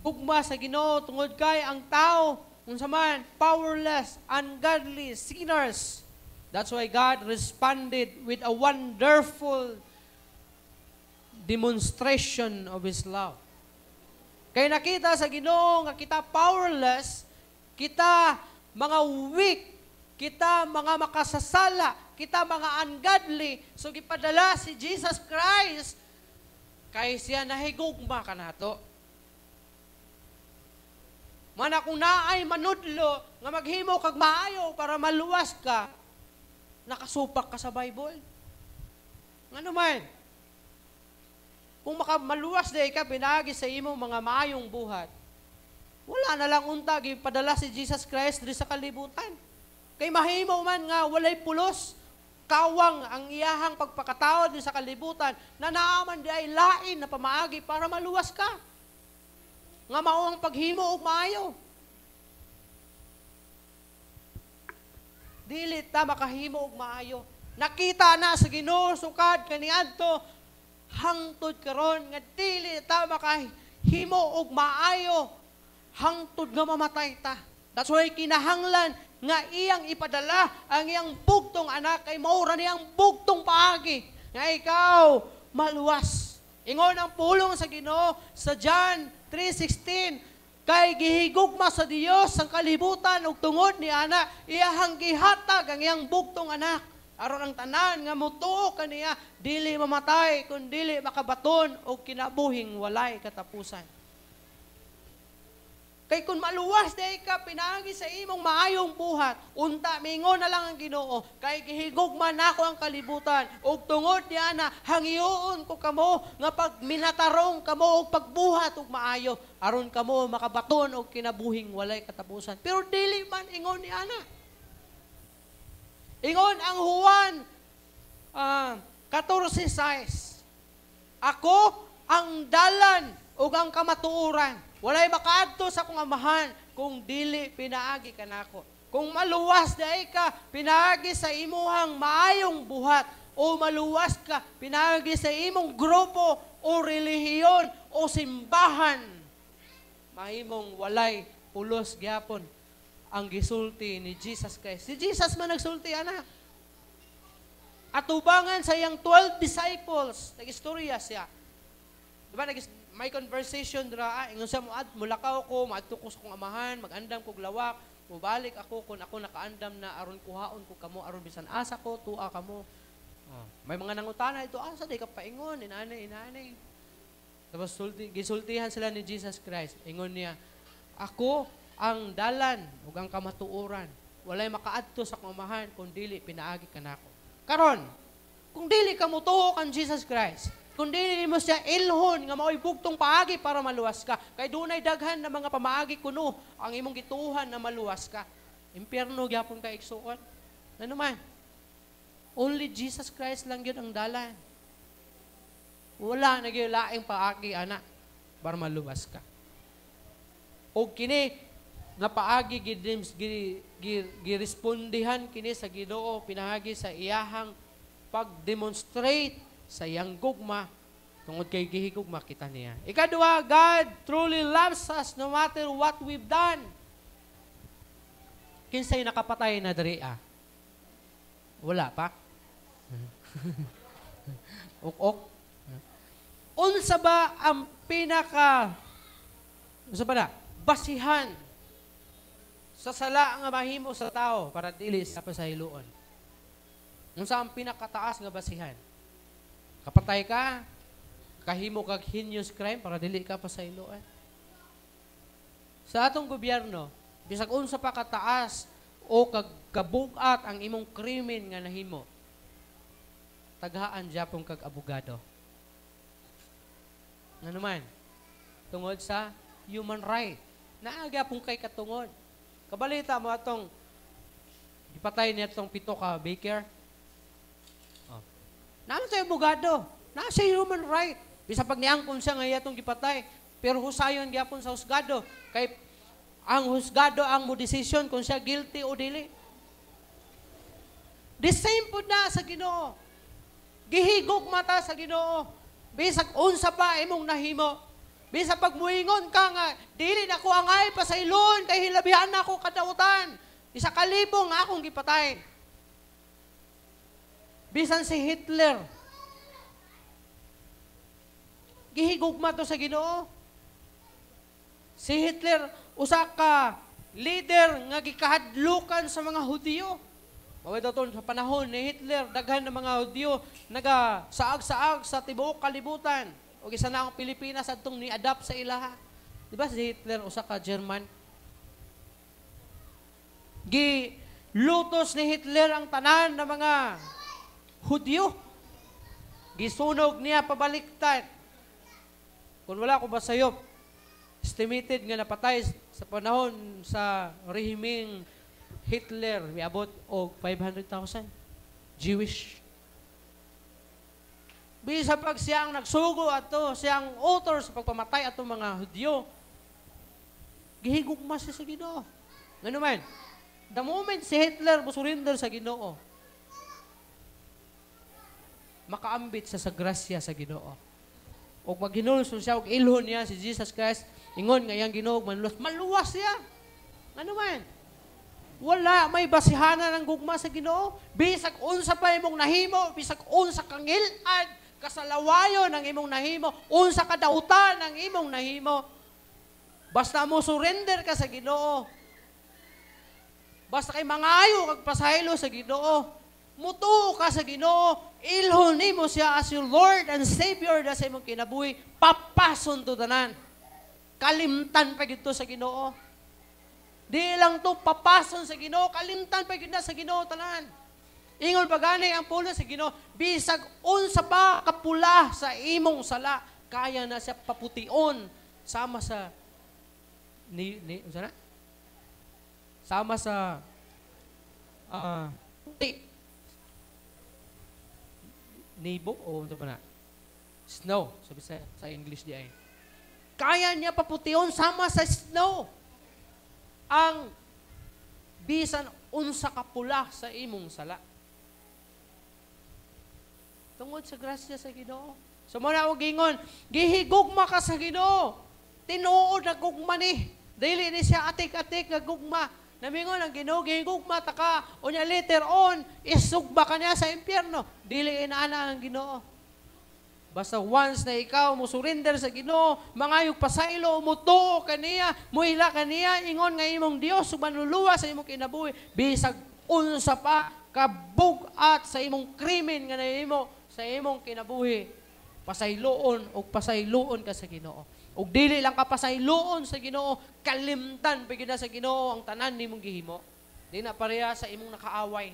gugma sa Ginoo tungod kay ang tao unsa man powerless, ungodly, sinners. That's why God responded with a wonderful demonstration of His love. Kay nakita sa Ginoo nga kita powerless, kita mga weak, kita mga makasasala, kita mga ungodly, so gipadala si Jesus Christ kay siya nahigugma kanato. Mana kung naay manudlo nga maghimo kag maayo para maluwas ka, nakasupak ka sa Bible. Ano man? Kung maluwas day ka, pinagi sa imo mga maayong buhat, Wala na lang unta, gipadala si Jesus Christ diri sa kalibutan. Kay mahimo man nga walay pulos, kawang ang iyahang pagpakatao diri sa kalibutan, na naaman di ay lain na pamaagi para maluwas ka. Nga mao ang paghimo og maayo. Dili ta makahimo og maayo. Nakita na sa Ginoo sukad kaniadto hangtod karon nga dili ta makahimo og maayo hangtod nga mamatay ta. That's why kinahanglan nga iyang ipadala ang iyang bugtong anak kay maura niyang bugtong paagi nga ikaw maluwas. Ingon ang pulong sa Ginoo sa John 3:16, kay gihigugma sa Dios ang kalibutan ug tungod ni ana iyahang gihatag ang iyang bugtong anak aron ang tanan nga motuo kaniya dili mamatay kun dili makabaton og kinabuhing walay katapusan. Kay kung maluwas day ka pinaagi sa imong maayong buhat, unta mingon na lang ang Ginoo, kay gihigugma nako ang kalibutan ug tungod niya na hangyoon ko kamo nga pag minatarong kamo og pagbuhat ug maayo aron kamo makabaton og kinabuhing walay katapusan. Pero dili man ingon ni ana. Ingon ang Juan 14:6. Ako ang dalan ug ang kamatuoran. Walay makaadto sa akong amahan kung dili pinaagi ka nako. Kung maluwas day ka, pinaagi sa imuhang maayong buhat o maluwas ka, pinaagi sa imong grupo o relihiyon o simbahan, mahimong walay pulos gyapon ang gisulti ni Jesus Christ. Si Jesus man nagsulti, anak. Atubangan sa iyang 12 disciples, nag-istorya siya. Diba, may conversation dira, ingon sa mulakaw ko, maadto ko sa kong amahan, mag-andam ko lawak, mubalik ako kung ako nakaandam na aron kuhaon ko kamo, aron bisan asa ko, tua kamo. May mga nangutana ito, asa di ka paingon, inanay. Tapos gisultihan sila ni Jesus Christ. Ingon niya, ako ang dalan ug ang kamatuoran. Walay makaadto sa kong amahan kung dili pinaagi ka nako. Karon, kung dili ka motuo kan Jesus Christ, kung dili mo siya ilhon nga mao'y bugtong paagi para maluwas ka. Kay dunay daghan na mga pamaagi kuno ang imong gituhan na maluwas ka. Impyerno gyapon ka igsuon. Ano man? Only Jesus Christ lang yun ang dalan. Wala na gyud laing paagi ana para maluwas ka. Og kini nga paagi girespondihan kini sa Ginoo pinahagi sa iyahang pag-demonstrate sa iyang gugma, tungod kay gihigugma kita niya. Ikaduha, God truly loves us no matter what we've done. Kinsay nakapatay na diri Wala pa? Ok. Unsa ba ang basihan sa sala nga mahimo sa tao para dili sa pasahiluon? Unsa ang pinakataas nga basihan? Kapatay ka, kahimo kag heinous crime para dili ka pasahiluan. Sa atong gobyerno, bisag unsa pa kataas o kabugat ang imong krimen nga nahimo, taghaan gyapon kag abogado. Ano man? Tungod sa human right. Naaga pong kay katungod. Kabalita mo atong ipatay niya itong 7 ka baker. Naman sa abogado, nasa human right. Bisa pag niangkon siya nga itong gipatay, pero husayon gyapon sa husgado. Kay ang husgado ang mo decision kung siya guilty o dili. The same po na sa Ginoo. Gihigog mata sa Ginoo. Bisag unsa pa imong nahimo. Bisa pag muingon ka nga, dili na ko angay pa sa ilon, kay hilabihan na ako kadautan. Isa ka libo nga akong gipatay. Bisan si Hitler. Gihigugma to sa Ginoo. Si Hitler, usa ka leader nga gikahadlukan sa mga Hudyo. Maway daw sa panahon ni Hitler, daghan ng mga Hudyo nagasaag-saag sa tibuok kalibutan. O isa na ang Pilipinas adtong ni-adapt sa ilaha. Di ba si Hitler, usa ka German? Gilutos ni Hitler ang tanan ng mga Hudyo. Gisunog niya pabaliktad. Kung wala ko basayop, estimated nga napatay sa panahon sa rehimeng Hitler, miabot og 500,000 Jewish. Bisa pag siyang nagsugo ato, siyang author sa pagpamatay ato mga Hudyo, gihigugma siya sa Ginoo. Ngano man, the moment si Hitler surrender sa Ginoo, makaambit siya sa grasya sa Ginoo. O pag ginulson siya, og ilhon niya si Jesus Christ, ingon nga iyang Ginoo, maluwas siya. Ano man? Wala may basihanan ng gugma sa Ginoo. Bisag unsa pa imong nahimo, bisag unsa kangilad, kasalawayon ng imong nahimo, unsa kadautan ng imong nahimo. Basta mo surrender ka sa Ginoo. Basta kay mangayo kag pasaylo sa Ginoo. Mutuo ka sa Ginoo, ilhon nimo siya as your Lord and Savior na sa imong kinabuhi, papason to tanan. Kalimtan pa gito sa Ginoo. Di lang to papason sa Ginoo, kalimtan pa gid na sa Ginoo tanan. Ingon pa gani ang pulo sa Ginoo, bisag unsa pa kapula sa imong sala, kaya na siya papution sama sa unsa na? Sama sa nibo o ano pa na? Snow. Sabi sa English di ay. Kaya niya papution sama sa snow. Ang bisan unsa kapula sa imong sala. Tungod sa grasya sa Ginoo. So mo na og gingon, gihigugma ka sa Ginoo. Tinuod na gugma ni. Dili ni siya atik-atik nga gugma. Namingon ang Ginoo gihigugma ta ka, unya later on isugba ka niya sa impyerno. Dili inaana ang Ginoo. Basta once na ikaw mo surrender sa Ginoo, mangayog pasaylo, mutuo kaniya, muhila kaniya, ingon nga imong Dios manluluwa sa imong kinabuhi, bisag unsa pa kabugat sa imong krimen nga nahimo sa imong kinabuhi, pasayloon o pasayloon ka sa Ginoo. Ug dili lang ka pasayloon sa Ginoo, kalimtan pa gyud na sa Ginoo ang tanan nimong gihimo. Di na pareha sa imong nakaaway.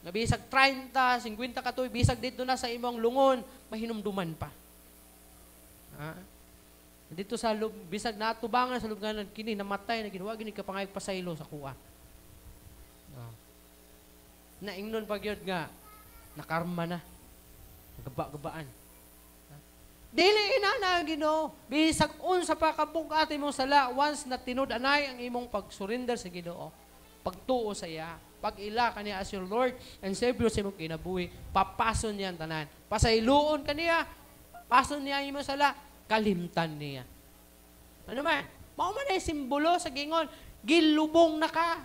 Nga bisag 30, 50 katoy, bisag dito na sa imong lungon, mahinumduman pa. Ha? Dito sa bisag natubangan sa luganan kini namatay na ginawa gini ka pangayog pasaylo sa kuha. Naingnon pa gyud nga nakarma na. Gaba-gabaan. Dili inana Ginoo, bisag unsa pa kabugat imong sala once na tinud-anay ang imong pagsurrender sa Ginoo, pagtuo sa iya, pag-ila kaniya as your Lord and Savior sa imong kinabuhi, papason niya ang tanan. Pasayloon kaniya, pason niya ang imong sala, kalimtan niya. Ano man? Mao man ay simbolo sa gingon, gilubong na ka.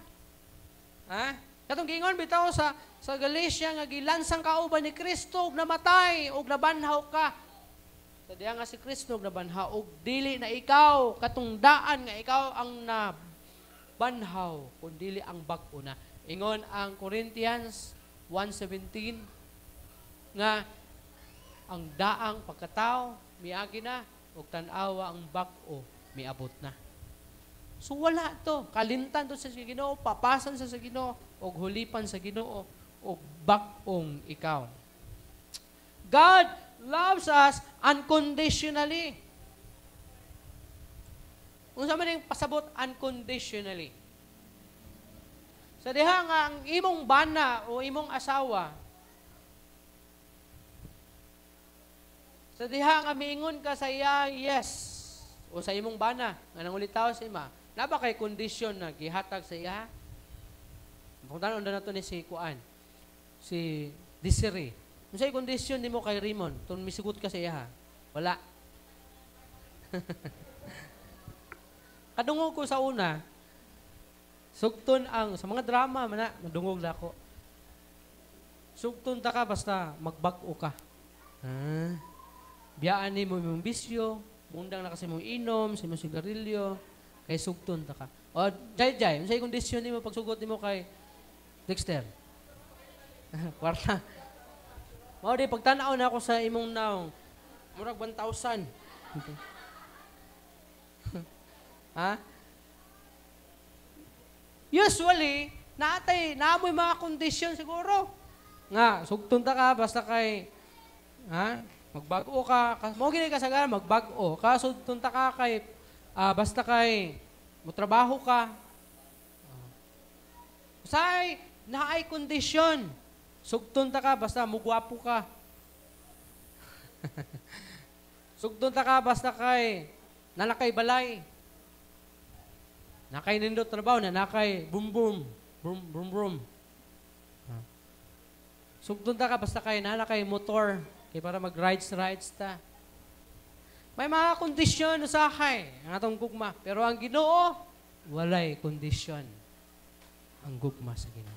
Ha? Katong gingon bitaw sa Galatia nga gilansang ka uban ni Kristo ug namatay ug nabanhaw ka. Sa diha nga si Kristo nabanhaw ug dili na ikaw katungdaan nga ikaw ang nabanhaw kundi ang bag-o na. Ingon ang Corinthians 1:17 nga ang daang pagkatao miagi na ug tan-awa ang bag-o miabot na. So wala to, kalimtan to sa Ginoo, papasan sa Ginoo ug hulipan sa Ginoo ug bag-ong ikaw. God loves us unconditionally. Unsa man yung pasabot unconditionally? Sa diha nga ang imong bana o imong asawa, sa diha nga miingon ka sa iya, yes, o sa imong bana, nga nangulitaw sa ima, na ba kay kondisyon na gihatag sa iya? Pagdanon na nato ni si Kuan, si Desiree. Unsay kondisyon nimo kay Raymond? Tun misugot ka sa iya, wala. Kadungog ko sa una, sugton ang, sa mga drama, madungog na ako. Sugton ta ka, basta magbag-o ka. Biyaan ni mo yung bisyo, mundang na kasi mong inom, sa mong sigarilyo, kay sugton ta ka. O, Jai, unsay kondisyon ni mo pagsugot ni mo kay Dexter? Kwarta. Mao di pagtanaw na ako sa imong naong, murag 1,000. Ha? Usually, naamoy mga kondisyon siguro. Nga, sugton ta ka, basta kay, ha? Magbago ka, mo gini kasagaran, magbago ka, sugton ta ka kay basta kay mutrabaho ka, usay naay kondisyon. Sugton ta ka basta mugwapo ka. Sugton ta ka basta kay nanakay balay. Nakay nindot trabaho na nakay boom boom boom boom boom. Sugton ta ka basta kay nanakay motor kay para mag-rides ta. May mga kondisyon usahay ang atong gugma, pero ang Ginoo walay kondisyon ang gugma sa Ginoo.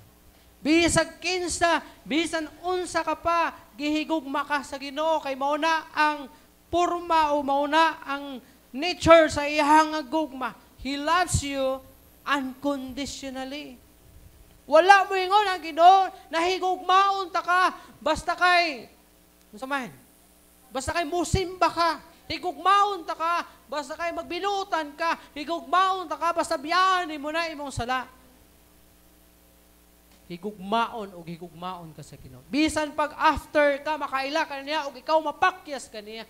Bisag kinsa, bisan unsa ka pa, gihigugma ka sa Ginoo kay mao na ang porma o mao na ang nature sa iyang gugma. He loves you unconditionally. Wala mo ingon ang Ginoo nahigugmaon ta ka basta kay unsa man? Basta kay musimba ka. Higugmaon ta ka basta kay magbinutan ka. Higugmaon ta ka basta biyanin mo na imong sala. Higugmaon o higugmaon ka sa Ginoo. Bisan pag after ka makaila ka niya o ikaw mapakyas ka niya,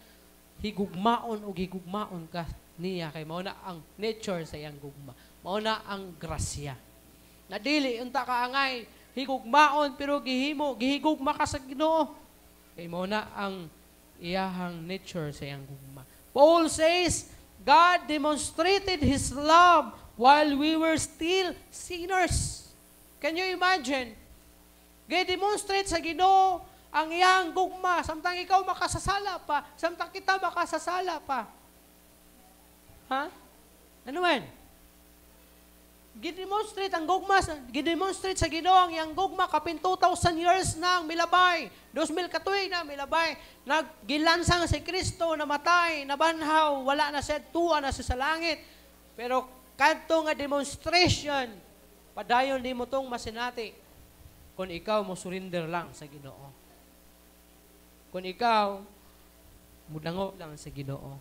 higugmaon o higugmaon ka niya kay mao na ang nature sa iyang gugma. Mao na ang grasya. Nadili unta ka angay higugmaon pero gihigugma ka sa Ginoo. Kay mao na ang iyahang nature sa iyang gugma. Paul says, God demonstrated His love while we were still sinners. Can you imagine? Gi-demonstrate sa Ginoo ang iyang gugma samtang ikaw makasasala pa, samtang kita makasasala pa. Ha? Ano man? Gidemonstrate ang gugma, gidemonstrate sa Ginoo ang iyang gugma kapin 2,000 years na ang milabay. 2,000 katuig na milabay. Naggilansang si Kristo, namatay, nabanhaw, wala na siya, tuwa na siya sa langit. Pero kadto nga demonstration, padayon di mo tong masinati kung ikaw mo surrender lang sa Ginoo. Kung ikaw mudango lang sa Ginoo.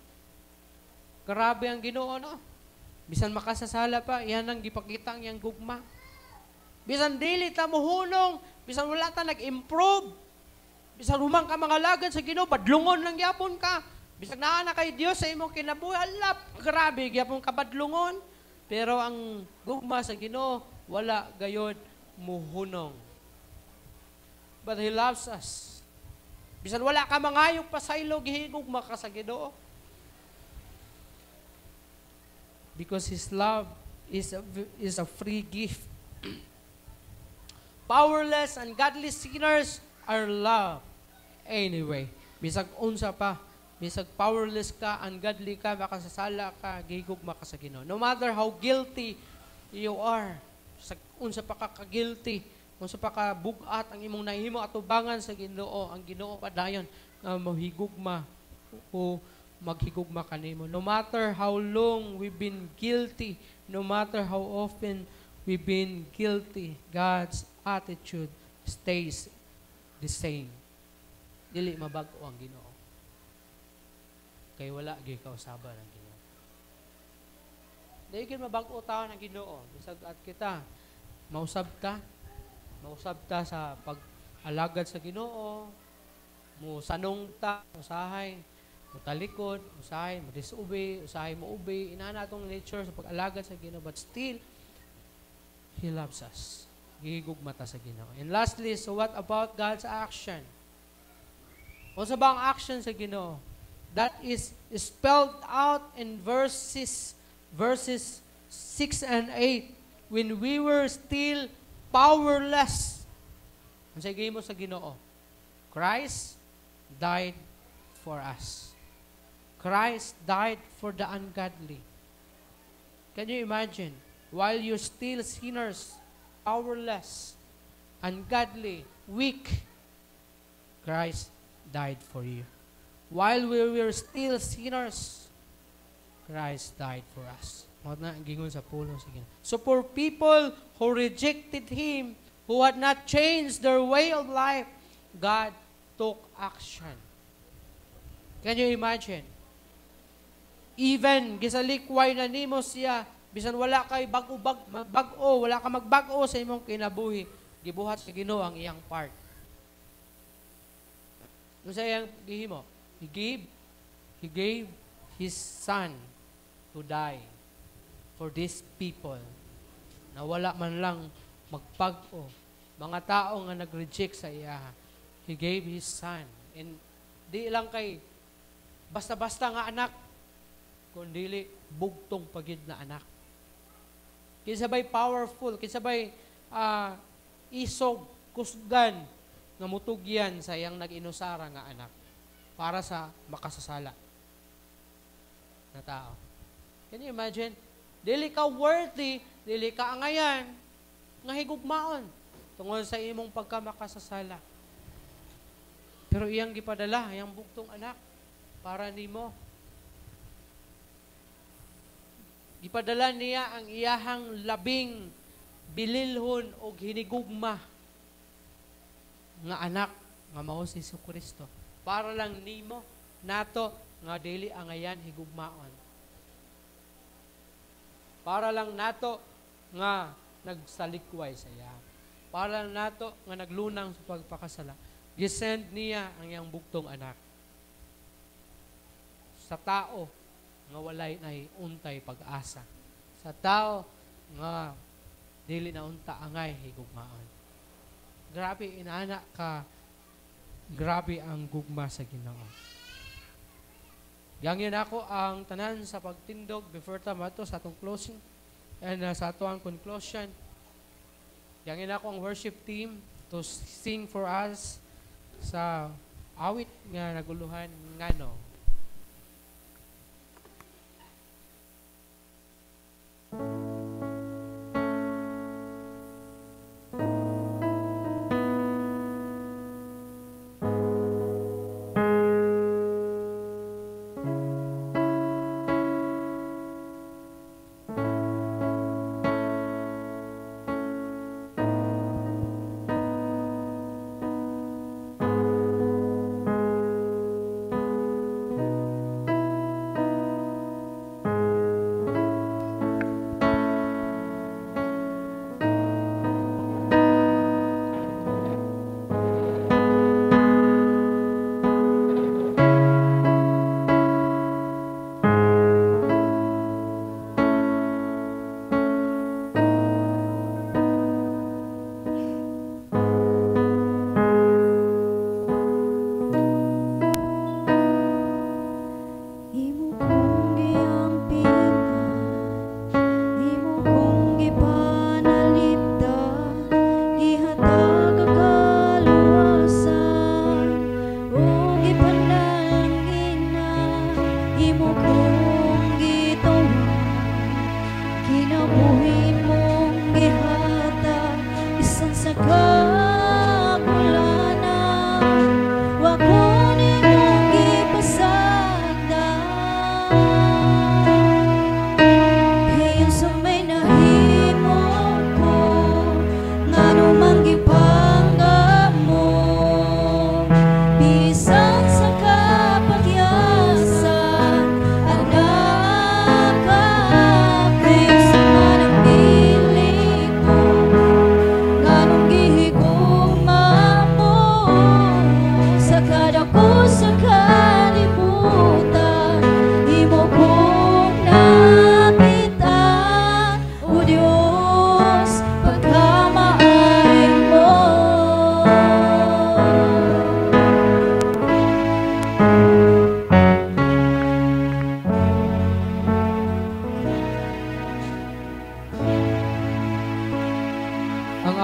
Grabe ang Ginoo, no? Bisan makasasala pa, yan ang gipakita ang iyang gugma. Bisan dili ta mohunong, bisan wala ta nag-improve, bisan humang ka mga lagad sa Ginoo, badlungon lang gyapon ka. Bisan naa na kay Dios sa imong kinabuhi, alap, grabe gyapon ka badlungon. Pero ang gugma sa Ginoo, wala gayod muhunong. But He loves us. Bisan wala ka mangayog pa sa ilo, gihigugma ka sa Ginoo. Because His love is a free gift. Powerless and godly sinners are loved anyway. Bisag unsa pa, bisag powerless ka, ungodly ka, makasasala ka, gihigugma ka sa Ginoo. No matter how guilty you are, bisag unsa pa ka guilty, unsa pa ka bugat ang imong nahimo atubangan sa Ginoo, ang Ginoo padayon nga mahigugma o maghigugma kanimo. No matter how long we've been guilty, no matter how often we've been guilty, God's attitude stays the same. Dili mabag-o ang Ginoo. Kay wala gyud kausaban ang Ginoo. Dili gyud mabag-o tawo ang Ginoo. Bisag at kita mausab ta sa pag-alagad sa Ginoo, mo sanong ta, usahay mutalikod, usahay, mo-disobey, usahay mo-obey, inana atong nature sa pag-alagad sa Ginoo, but still, He loves us. Gihigugma ta sa Ginoo. And lastly, so what about God's action? Unsa ba ang action sa Ginoo? That is spelled out in verses 6 and 8. When we were still powerless. Unsay gihimo sa Ginoo? Christ died for us. Christ died for the ungodly. Can you imagine? While you're still sinners, powerless, ungodly, weak, Christ died for you. While we were still sinners, Christ died for us. Mao na ang gingon sa pulo sa Ginoo. So for people who rejected Him, who had not changed their way of life, God took action. Can you imagine? Even gisalikway na nimo siya, bisan wala kay bag-o, wala ka magbag-o sa imong kinabuhi, gibuhat sa Ginoo ang iyang part. Ano sa iyang gihimo? He gave His Son to die for these people na wala man lang magpag-o. Mga tao nga nag-reject sa iya. He gave His Son. And di lang kay basta-basta nga anak, kundi bugtong pagid na anak. Kinsabay powerful, kinsabay isog, kusgan, nga mutugyan sa iyang nag-inusara nga anak para sa makasasala na tao. Can you imagine? Dili ka worthy, dili ka angayan, nga higugmaon tungod sa imong pagkamakasasala. Pero iyang gipadala, iyang bugtong anak, para nimo. Gipadala niya ang iyahang labing bililhon o hinigugma nga anak nga mao si Jesucristo. Para lang nimo, nato, nga dili angayan higugmaon. Para lang nato nga nagsalikway sa iya. Para lang nato nga naglunang sa pagpakasala. Gisend niya ang iyang bugtong anak sa tao nga walay nay untay pag-asa. Sa tao nga dili na unta angay higugmaon. Grabe inana ka. Grabe ang gugma sa Ginoo. Gangyan ako ang tanan sa pagtindog before tamato sa atong closing and sa atong conclusion. Gangyan ako ang worship team to sing for us sa awit nga naguluhan ngano.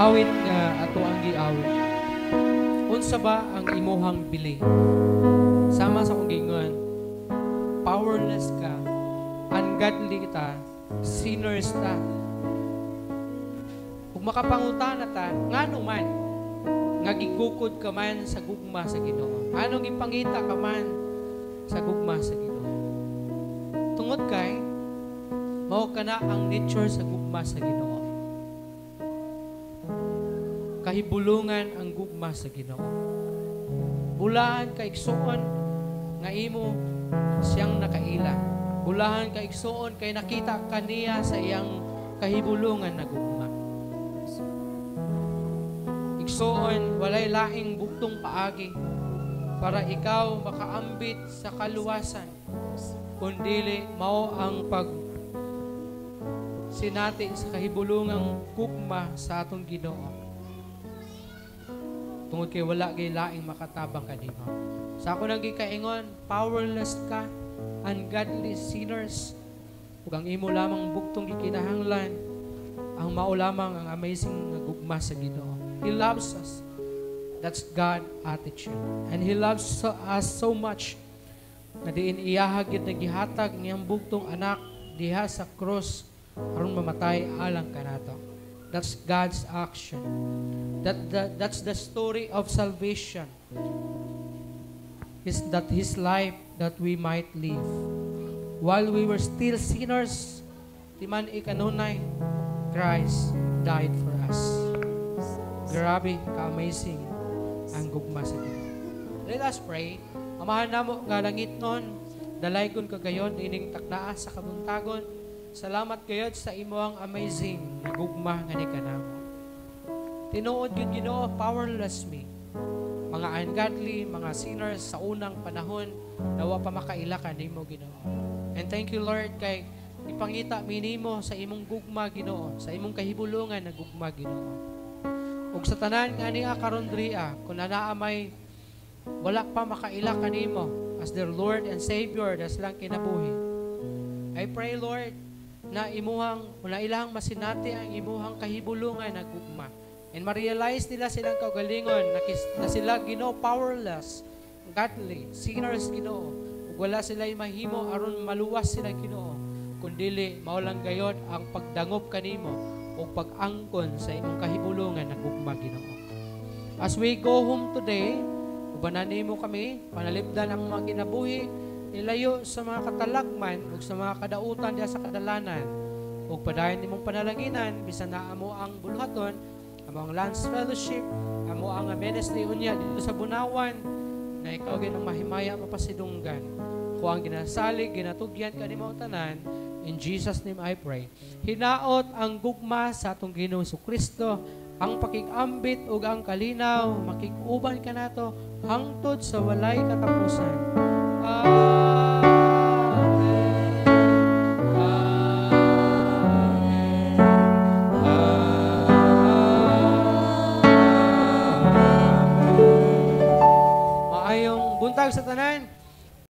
awit nga ato ang giawit. Unsa ba ang imuhang bili? Sama sa kong gingon, powerless ka, ungodly ta, sinners ta. Kung makapangutana ta, ngano man, nga gigukod ka man sa gugma sa Ginoo. Anong ipangita ka man sa gugma sa Ginoo? Tungod kay, mao kana ang nature sa gugma sa Ginoo. Kahibulungan ang gugma sa Ginoo. Bulahan ka igsuon nga imo siyang nakaila. Bulahan ka igsuon kay nakita kaniya sa iyang kahibulungan na gugma. Igsuon walay laing buktong paagi para ikaw makaambit sa kaluwasan. kundili mao ang pag sinati sa kahibulungang gugma sa atong Ginoo. Tungod kay wala kay laing makatabang kanimo. Sa ako nang gikaingon, powerless ka, ungodly sinners, ug ang imo lamang bugtong gikinahanglan, ang mao lamang ang amazing nga gugma sa Ginoo. He loves us. That's God attitude. And He loves us so much na diin iyahag yun nagihatag niyang bugtong anak diha sa cross aron mamatay alang kanato. That's God's action. That's the story of salvation. Is that His life that we might live. While we were still sinners, timan ikanunay, Christ died for us. Grabe, ka-amazing ang gugma sa Ginoo. Let us pray. Amahan namo nga langit nun, dalay kun kagayon ining taknaa sa kabuntagon. Salamat gayud sa imoang amazing na gugma nga ni kanamo. Tinuod yun Ginoo, powerless me. Mga ungodly, mga sinners sa unang panahon, nawa pa makaila kanimo Ginoo. And thank you Lord kay ipangita minimo sa imong gugma Ginoo, sa imong kahibulungan na gugma Ginoo. Ug sa tanan nga niya karon driya, kun anaa may wala pa makaila kanimo as their Lord and Savior das lang kinabuhi. I pray Lord na imuhang ilang masinati ang imuhang kahibulungan na gugma. And ma-realize nila silang kaugalingon na sila Ginoo powerless, godly, sinners Ginoo. Ug wala sila mahimo aron maluwas sila Ginoo. Kundili mao lang gayod ang pagdangop kanimo o pag-angkon sa imong kahibulungan na gugma Ginoo. As we go home today, ubanan nimo kami, panalipdan ang mga kinabuhi, ilayo sa mga katalagman ug sa mga kadautan diha sa kadalanan. Ug padayon nimong panalanginan bisan na amo ang buluhaton, amo ang Lance Fellowship, amo ang ministry unya dito sa Bunawan na ikaw ginang mahimaya mapasidunggan. Kung ang ginasalig, ginatugyan kanimo tanan, in Jesus' name I pray. Hinaot ang gugma sa atong Ginoong Kristo, ang pakig-ambit ug ang kalinaw, makig-uban kanato hangtod sa walay katapusan.